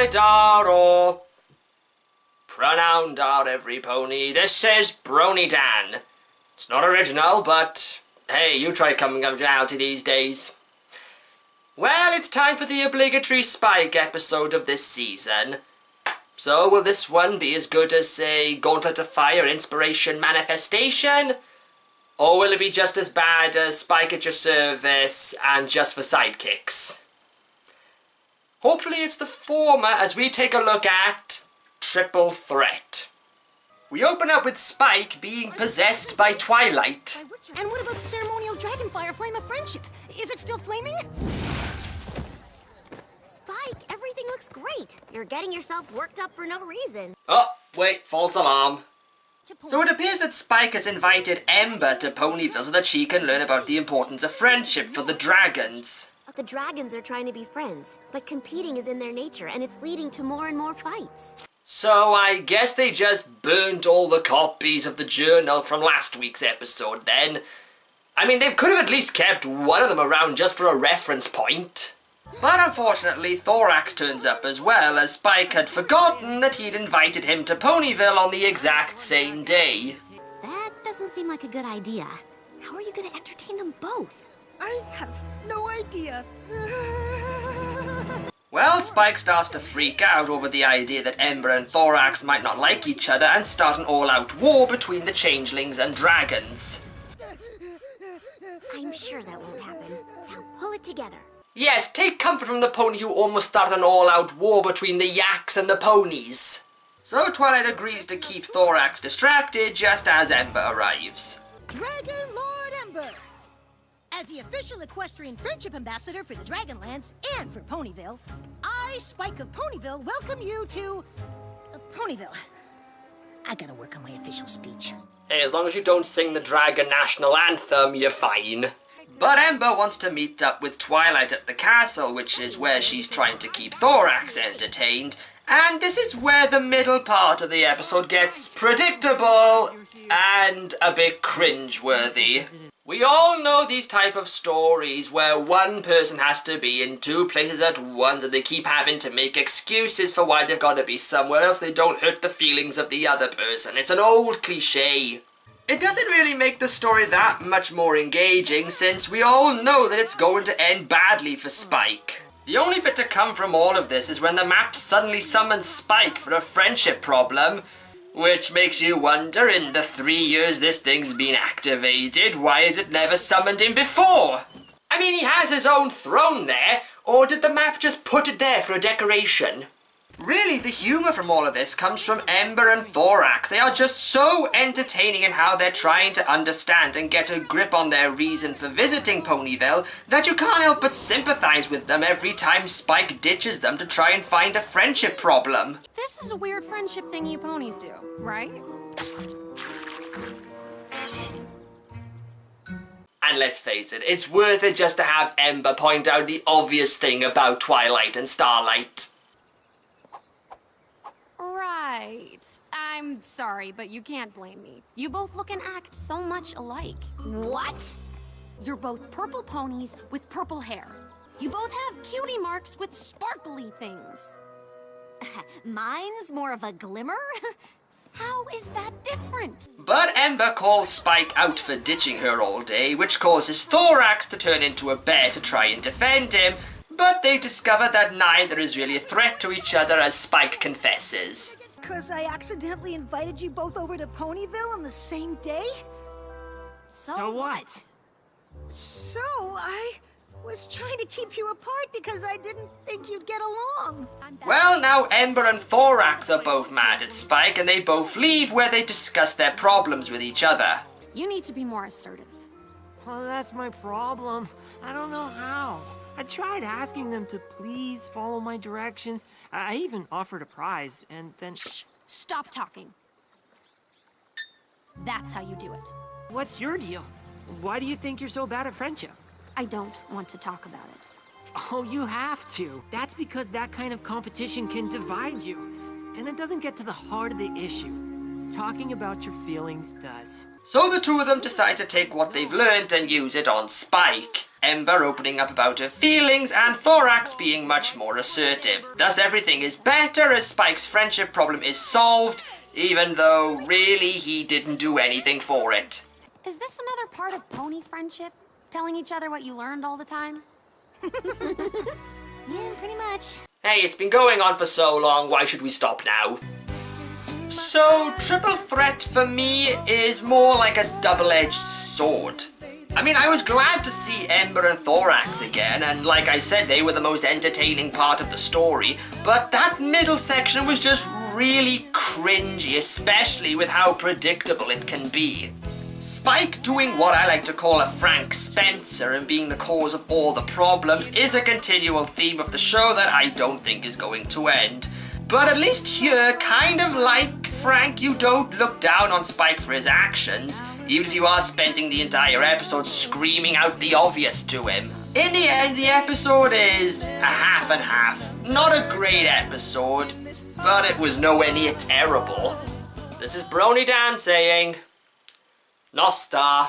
Twilidar or Pronoundar, every pony. This is BronyDan. It's not original, but hey, you try coming up with reality these days. Well, it's time for the obligatory Spike episode of this season. So, will this one be as good as, say, Gauntlet of Fire, Inspiration, Manifestation? Or will it be just as bad as Spike at Your Service and Just for Sidekicks? Hopefully it's the former as we take a look at Triple Threat. We open up with Spike being possessed by Twilight. And what about the ceremonial dragonfire flame of friendship? Is it still flaming? Spike, everything looks great. You're getting yourself worked up for no reason. Oh, wait, false alarm. So it appears that Spike has invited Ember to Ponyville so that she can learn about the importance of friendship for the dragons. The dragons are trying to be friends, but competing is in their nature and it's leading to more and more fights. So I guess they just burnt all the copies of the journal from last week's episode then. I mean, they could have at least kept one of them around just for a reference point. But unfortunately, Thorax turns up as well, as Spike had forgotten that he'd invited him to Ponyville on the exact same day. That doesn't seem like a good idea. How are you going to entertain them both? I have no idea. Well, Spike starts to freak out over the idea that Ember and Thorax might not like each other and start an all-out war between the changelings and dragons. I'm sure that won't happen. Now pull it together. Yes, take comfort from the pony who almost started an all-out war between the yaks and the ponies. So Twilight agrees to keep Thorax distracted just as Ember arrives. Dragon Lord Ember! As the official equestrian friendship ambassador for the Dragonlands and for Ponyville, I, Spike of Ponyville, welcome you to... Ponyville. I gotta work on my official speech. Hey, as long as you don't sing the Dragon National Anthem, you're fine. But Ember wants to meet up with Twilight at the castle, which is where she's trying to keep Thorax entertained. And this is where the middle part of the episode gets predictable and a bit cringeworthy. We all know these type of stories where one person has to be in two places at once and they keep having to make excuses for why they've got to be somewhere else they don't hurt the feelings of the other person. It's an old cliche. It doesn't really make the story that much more engaging since we all know that it's going to end badly for Spike. The only bit to come from all of this is when the map suddenly summons Spike for a friendship problem, which makes you wonder, in the 3 years this thing's been activated, why has it never summoned him before? I mean, he has his own throne there, or did the map just put it there for a decoration? Really, the humour from all of this comes from Ember and Thorax. They are just so entertaining in how they're trying to understand and get a grip on their reason for visiting Ponyville that you can't help but sympathise with them every time Spike ditches them to try and find a friendship problem. This is a weird friendship thing you ponies do, right? And let's face it, it's worth it just to have Ember point out the obvious thing about Twilight and Starlight. Right. I'm sorry, but you can't blame me. You both look and act so much alike. What? You're both purple ponies with purple hair. You both have cutie marks with sparkly things. Mine's more of a glimmer? How is that different? But Ember calls Spike out for ditching her all day, which causes Thorax to turn into a bear to try and defend him, but they discover that neither is really a threat to each other as Spike confesses. Because I accidentally invited you both over to Ponyville on the same day? So what? So, I was trying to keep you apart because I didn't think you'd get along. Well, now Ember and Thorax are both mad at Spike and they both leave where they discuss their problems with each other. You need to be more assertive. Well, that's my problem. I don't know how. I tried asking them to please follow my directions. I even offered a prize, and then... Shh! Stop talking. That's how you do it. What's your deal? Why do you think you're so bad at friendship? I don't want to talk about it. Oh, you have to. That's because that kind of competition can divide you. And it doesn't get to the heart of the issue. talking about your feelings does. So the two of them decide to take what they've learned and use it on Spike. Ember opening up about her feelings and Thorax being much more assertive. Thus everything is better as Spike's friendship problem is solved, even though really he didn't do anything for it. Is this another part of pony friendship? Telling each other what you learned all the time? Yeah, pretty much. Hey, it's been going on for so long, why should we stop now? So, Triple Threat for me is more like a double-edged sword. I mean, I was glad to see Ember and Thorax again, and like I said, they were the most entertaining part of the story, but that middle section was just really cringy, especially with how predictable it can be. Spike doing what I like to call a Frank Spencer and being the cause of all the problems is a continual theme of the show that I don't think is going to end. But at least here, kind of like Frank, you don't look down on Spike for his actions, even if you are spending the entire episode screaming out the obvious to him. In the end, the episode is a half and half. Not a great episode, but it was nowhere near terrible. This is BronyDan saying, Nosta.